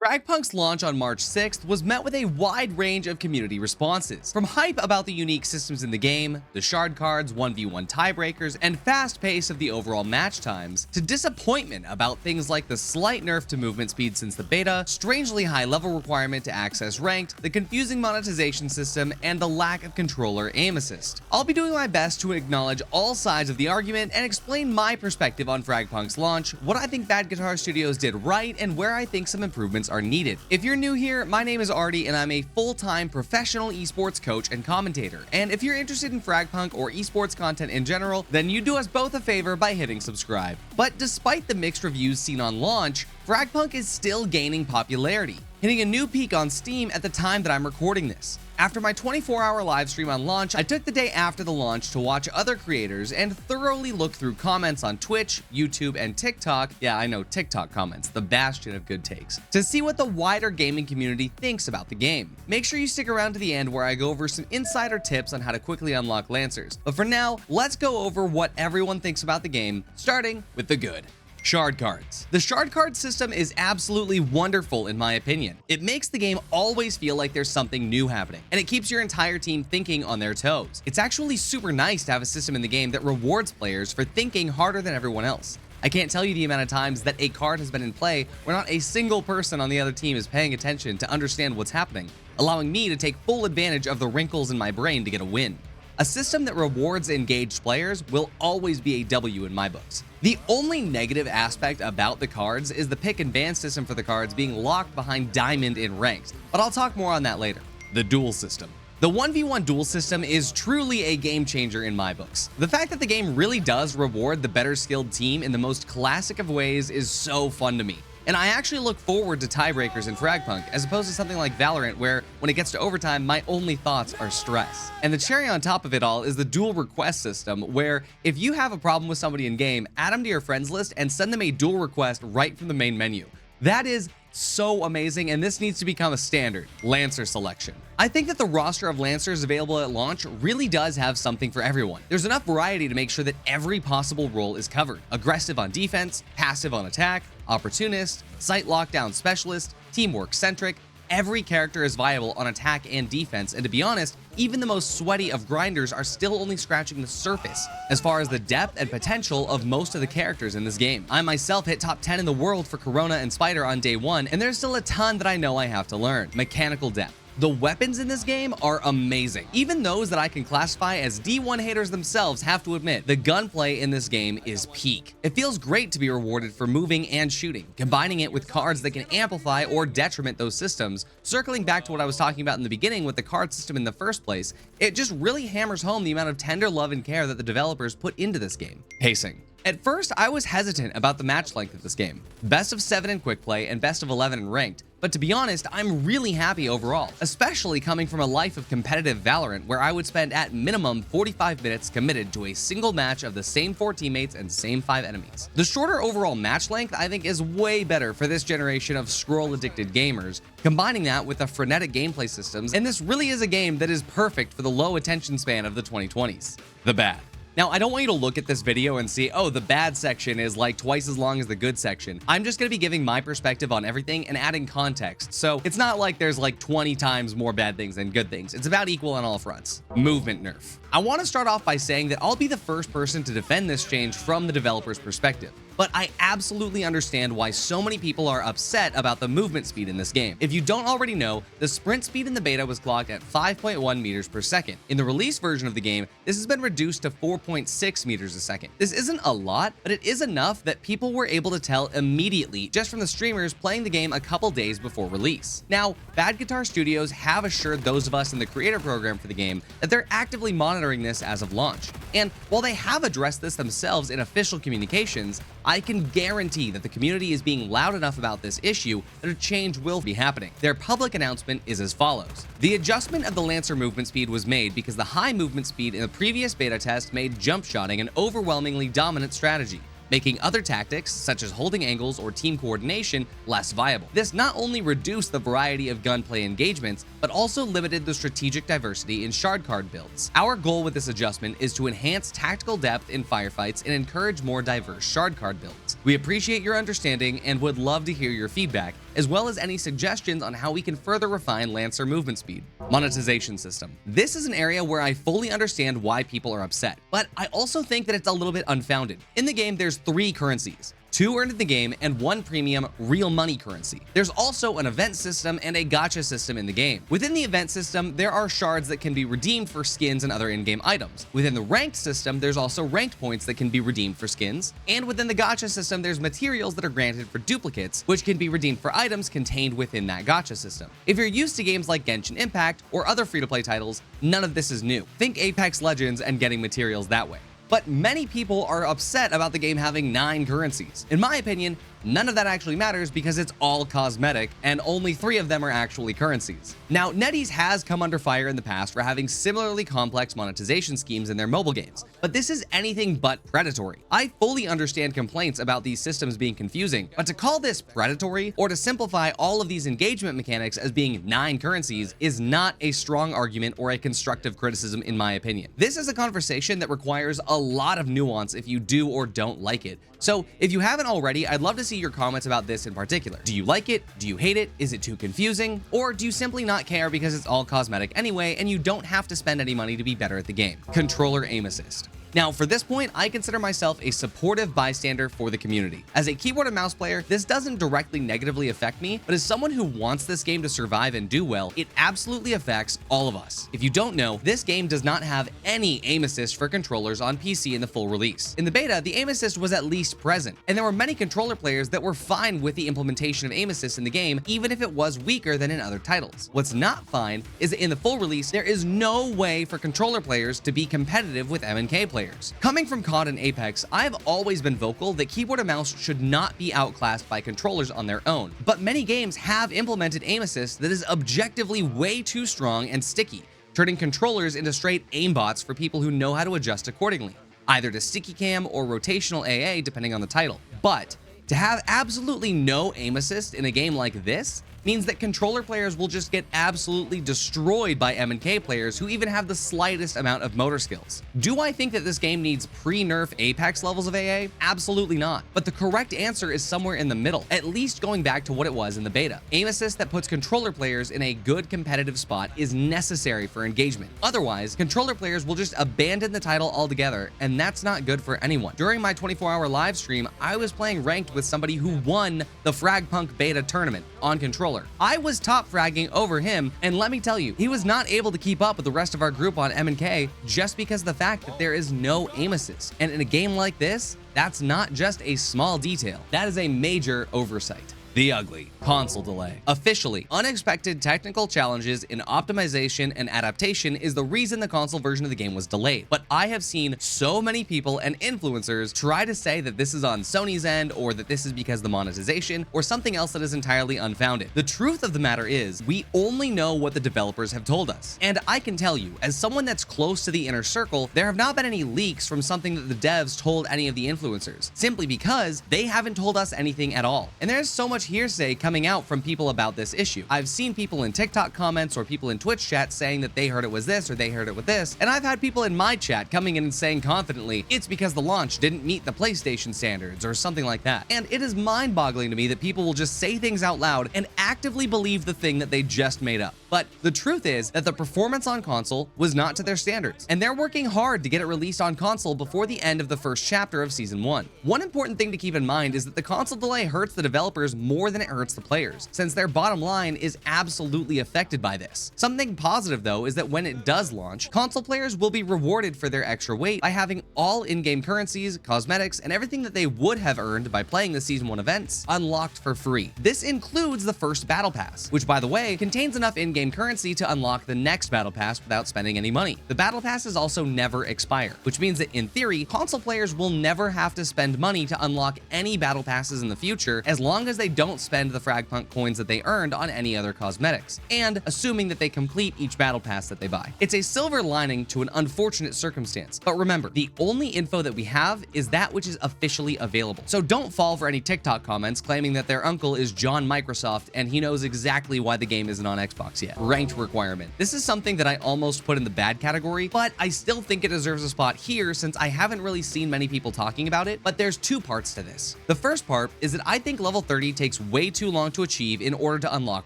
Fragpunk's launch on March 6th was met with a wide range of community responses, from hype about the unique systems in the game, the shard cards, 1v1 tiebreakers, and fast pace of the overall match times, to disappointment about things like the slight nerf to movement speed since the beta, strangely high level requirement to access ranked, the confusing monetization system, and the lack of controller aim assist. I'll be doing my best to acknowledge all sides of the argument and explain my perspective on Fragpunk's launch, what I think Bad Guitar Studios did right, and where I think some improvements are needed. If you're new here, my name is Artie and I'm a full-time professional esports coach and commentator. And if you're interested in Fragpunk or esports content in general, then you do us both a favor by hitting subscribe. But despite the mixed reviews seen on launch, Fragpunk is still gaining popularity, hitting a new peak on Steam at the time that I'm recording this. After my 24-hour live stream on launch, I took the day after the launch to watch other creators and thoroughly look through comments on Twitch, YouTube, and TikTok. Yeah, I know, TikTok comments, the bastion of good takes, to see what the wider gaming community thinks about the game. Make sure you stick around to the end where I go over some insider tips on how to quickly unlock Lancers. But for now, let's go over what everyone thinks about the game, starting with the good. Shard cards. The shard card system is absolutely wonderful in my opinion. It makes the game always feel like there's something new happening, and it keeps your entire team thinking on their toes. It's actually super nice to have a system in the game that rewards players for thinking harder than everyone else. I can't tell you the amount of times that a card has been in play where not a single person on the other team is paying attention to understand what's happening, allowing me to take full advantage of the wrinkles in my brain to get a win. A system that rewards engaged players will always be a W in my books. The only negative aspect about the cards is the pick and ban system for the cards being locked behind Diamond in ranked, but I'll talk more on that later. The duel system. The 1v1 duel system is truly a game changer in my books. The fact that the game really does reward the better skilled team in the most classic of ways is so fun to me. And I actually look forward to tiebreakers in Fragpunk, as opposed to something like Valorant, where when it gets to overtime, my only thoughts are stress. And the cherry on top of it all is the duel request system, where if you have a problem with somebody in game, add them to your friends list and send them a duel request right from the main menu. That is so amazing, and this needs to become a standard. Lancer selection. I think that the roster of Lancers available at launch really does have something for everyone. There's enough variety to make sure that every possible role is covered. Aggressive on defense, passive on attack, opportunist, site lockdown specialist, teamwork centric. Every character is viable on attack and defense, and to be honest, even the most sweaty of grinders are still only scratching the surface as far as the depth and potential of most of the characters in this game. I myself hit top 10 in the world for Corona and Spider on day one, and there's still a ton that I know I have to learn. Mechanical depth. The weapons in this game are amazing. Even those that I can classify as D1 haters themselves have to admit the gunplay in this game is peak. It feels great to be rewarded for moving and shooting, combining it with cards that can amplify or detriment those systems. Circling back to what I was talking about in the beginning with the card system in the first place, it just really hammers home the amount of tender love and care that the developers put into this game. Pacing. At first, I was hesitant about the match length of this game. Best of 7 in quick play and best of 11 in ranked. But to be honest, I'm really happy overall, especially coming from a life of competitive Valorant where I would spend at minimum 45 minutes committed to a single match of the same 4 teammates and same 5 enemies. The shorter overall match length I think is way better for this generation of scroll-addicted gamers, combining that with the frenetic gameplay systems, and this really is a game that is perfect for the low attention span of the 2020s. The bad. Now, I don't want you to look at this video and see, oh, the bad section is like twice as long as the good section. I'm just going to be giving my perspective on everything and adding context. So it's not like there's like 20 times more bad things than good things. It's about equal on all fronts. Movement nerf. I want to start off by saying that I'll be the first person to defend this change from the developer's perspective. But I absolutely understand why so many people are upset about the movement speed in this game. If you don't already know, the sprint speed in the beta was clocked at 5.1 meters per second. In the release version of the game, this has been reduced to 4.6 meters a second. This isn't a lot, but it is enough that people were able to tell immediately just from the streamers playing the game a couple days before release. Now, Bad Guitar Studios have assured those of us in the creator program for the game that they're actively monitoring this as of launch. And while they have addressed this themselves in official communications, I can guarantee that the community is being loud enough about this issue that a change will be happening. Their public announcement is as follows. The adjustment of the Lancer movement speed was made because the high movement speed in the previous beta test made jump shotting an overwhelmingly dominant strategy. making other tactics, such as holding angles or team coordination, less viable. This not only reduced the variety of gunplay engagements, but also limited the strategic diversity in shard card builds. Our goal with this adjustment is to enhance tactical depth in firefights and encourage more diverse shard card builds. We appreciate your understanding and would love to hear your feedback, as well as any suggestions on how we can further refine Lancer movement speed. Monetization system. This is an area where I fully understand why people are upset, but I also think that it's a little bit unfounded. In the game, there's 3 currencies. 2 earned in the game and 1 premium real money currency. There's also an event system and a gacha system in the game. Within the event system, there are shards that can be redeemed for skins and other in-game items. Within the ranked system, there's also ranked points that can be redeemed for skins. And within the gacha system, there's materials that are granted for duplicates, which can be redeemed for items contained within that gacha system. If you're used to games like Genshin Impact or other free-to-play titles, none of this is new. Think Apex Legends and getting materials that way. But many people are upset about the game having 9 currencies. In my opinion, none of that actually matters because it's all cosmetic and only 3 of them are actually currencies. Now, NetEase has come under fire in the past for having similarly complex monetization schemes in their mobile games, but this is anything but predatory. I fully understand complaints about these systems being confusing, but to call this predatory or to simplify all of these engagement mechanics as being 9 currencies is not a strong argument or a constructive criticism in my opinion. This is a conversation that requires a lot of nuance if you do or don't like it. So if you haven't already, I'd love to see your comments about this in particular. Do you like it? Do you hate it? Is it too confusing? Or do you simply not care because it's all cosmetic anyway and you don't have to spend any money to be better at the game? Controller aim assist. Now, for this point, I consider myself a supportive bystander for the community. As a keyboard and mouse player, this doesn't directly negatively affect me, but as someone who wants this game to survive and do well, it absolutely affects all of us. If you don't know, this game does not have any aim assist for controllers on PC in the full release. In the beta, the aim assist was at least present, and there were many controller players that were fine with the implementation of aim assist in the game, even if it was weaker than in other titles. What's not fine is that in the full release, there is no way for controller players to be competitive with M&K players. Coming from COD and Apex, I've always been vocal that keyboard and mouse should not be outclassed by controllers on their own, but many games have implemented aim assist that is objectively way too strong and sticky, turning controllers into straight aimbots for people who know how to adjust accordingly, either to sticky cam or rotational AA depending on the title. But to have absolutely no aim assist in a game like this means that controller players will just get absolutely destroyed by M&K players who even have the slightest amount of motor skills. Do I think that this game needs pre-nerf Apex levels of AA? Absolutely not. But the correct answer is somewhere in the middle, at least going back to what it was in the beta. Aim assist that puts controller players in a good competitive spot is necessary for engagement. Otherwise, controller players will just abandon the title altogether, and that's not good for anyone. During my 24-hour live stream, I was playing ranked with somebody who won the Fragpunk beta tournament on controller. I was top fragging over him, and let me tell you, he was not able to keep up with the rest of our group on M&K just because of the fact that there is no aim assist. And in a game like this, that's not just a small detail, that is a major oversight. The ugly console delay. Officially, unexpected technical challenges in optimization and adaptation is the reason the console version of the game was delayed. But I have seen so many people and influencers try to say that this is on Sony's end or that this is because of the monetization or something else that is entirely unfounded. The truth of the matter is, we only know what the developers have told us. And I can tell you, as someone that's close to the inner circle, there have not been any leaks from something that the devs told any of the influencers, simply because they haven't told us anything at all. And there's so much hearsay coming out from people about this issue. I've seen people in TikTok comments or people in Twitch chat saying that they heard it was this or they heard it with this, and I've had people in my chat coming in and saying confidently it's because the launch didn't meet the PlayStation standards or something like that. And it is mind-boggling to me that people will just say things out loud and actively believe the thing that they just made up. But the truth is that the performance on console was not to their standards, and they're working hard to get it released on console before the end of the first chapter of Season 1. One important thing to keep in mind is that the console delay hurts the developers more than it hurts the players, since their bottom line is absolutely affected by this. Something positive, though, is that when it does launch, console players will be rewarded for their extra wait by having all in-game currencies, cosmetics, and everything that they would have earned by playing the Season 1 events unlocked for free. This includes the first Battle Pass, which, by the way, contains enough in-game currency to unlock the next Battle Pass without spending any money. The Battle Passes also never expire, which means that, in theory, console players will never have to spend money to unlock any Battle Passes in the future as long as they don't don't spend the Fragpunk coins that they earned on any other cosmetics, and assuming that they complete each battle pass that they buy. It's a silver lining to an unfortunate circumstance, but remember, the only info that we have is that which is officially available. So don't fall for any TikTok comments claiming that their uncle is John Microsoft and he knows exactly why the game isn't on Xbox yet. Ranked requirement. This is something that I almost put in the bad category, but I still think it deserves a spot here since I haven't really seen many people talking about it, but there's two parts to this. The first part is that I think level 30 takes way too long to achieve in order to unlock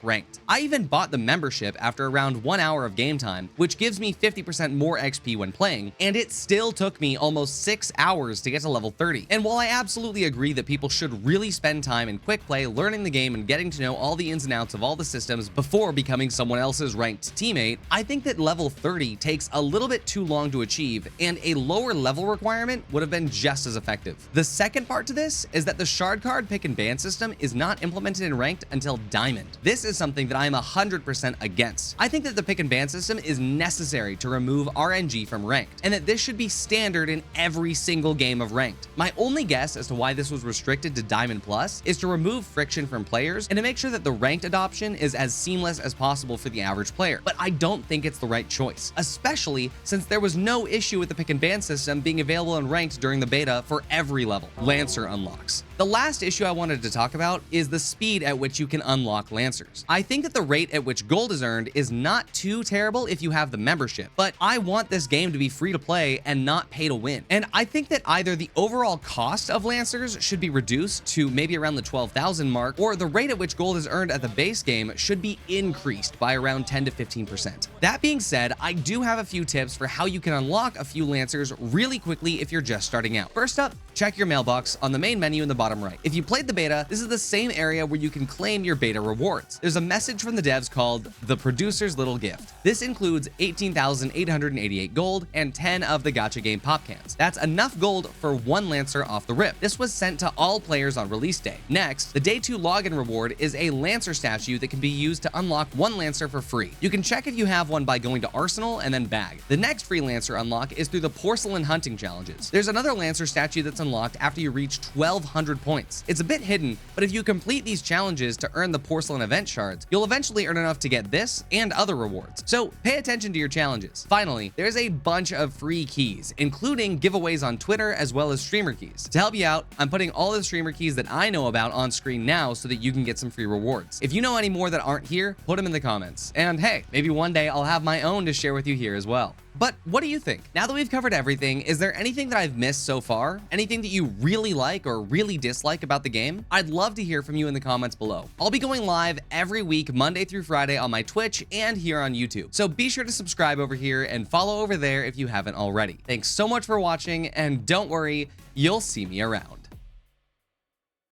ranked. I even bought the membership after around 1 hour of game time, which gives me 50% more XP when playing, and it still took me almost 6 hours to get to level 30. And while I absolutely agree that people should really spend time in quick play learning the game and getting to know all the ins and outs of all the systems before becoming someone else's ranked teammate, I think that level 30 takes a little bit too long to achieve, and a lower level requirement would have been just as effective. The second part to this is that the shard card pick and ban system is not implemented in ranked until Diamond. This is something that I am 100% against. I think that the pick and ban system is necessary to remove RNG from ranked, and that this should be standard in every single game of ranked. My only guess as to why this was restricted to Diamond Plus is to remove friction from players and to make sure that the ranked adoption is as seamless as possible for the average player. But I don't think it's the right choice, especially since there was no issue with the pick and ban system being available in ranked during the beta for every level. Lancer unlocks. The last issue I wanted to talk about is the speed at which you can unlock Lancers. I think that the rate at which gold is earned is not too terrible if you have the membership, but I want this game to be free to play and not pay to win. And I think that either the overall cost of Lancers should be reduced to maybe around the 12,000 mark, or the rate at which gold is earned at the base game should be increased by around 10 to 15%. That being said, I do have a few tips for how you can unlock a few Lancers really quickly if you're just starting out. First up, check your mailbox on the main menu in the bottom right. If you played the beta, this is the same area where you can claim your beta rewards. There's a message from the devs called the producer's little gift. This includes 18,888 gold and 10 of the gacha game pop cans. That's enough gold for one Lancer off the rip. This was sent to all players on release day. Next, the day 2 login reward is a Lancer statue that can be used to unlock one Lancer for free. You can check if you have one by going to Arsenal and then bag. The next free Lancer unlock is through the porcelain hunting challenges. There's another Lancer statue that's unlocked after you reach 1,200 points. It's a bit hidden, but if you complete these challenges to earn the porcelain event shards, you'll eventually earn enough to get this and other rewards. So pay attention to your challenges. Finally, there's a bunch of free keys, including giveaways on Twitter as well as streamer keys. To help you out, I'm putting all the streamer keys that I know about on screen now so that you can get some free rewards. If you know any more that aren't here, put them in the comments. And hey, maybe one day I'll have my own to share with you here as well. But what do you think? Now that we've covered everything, is there anything that I've missed so far? Anything that you really like or really dislike about the game? I'd love to hear from you in the comments below. I'll be going live every week, Monday through Friday on my Twitch and here on YouTube. So be sure to subscribe over here and follow over there if you haven't already. Thanks so much for watching, and don't worry, you'll see me around.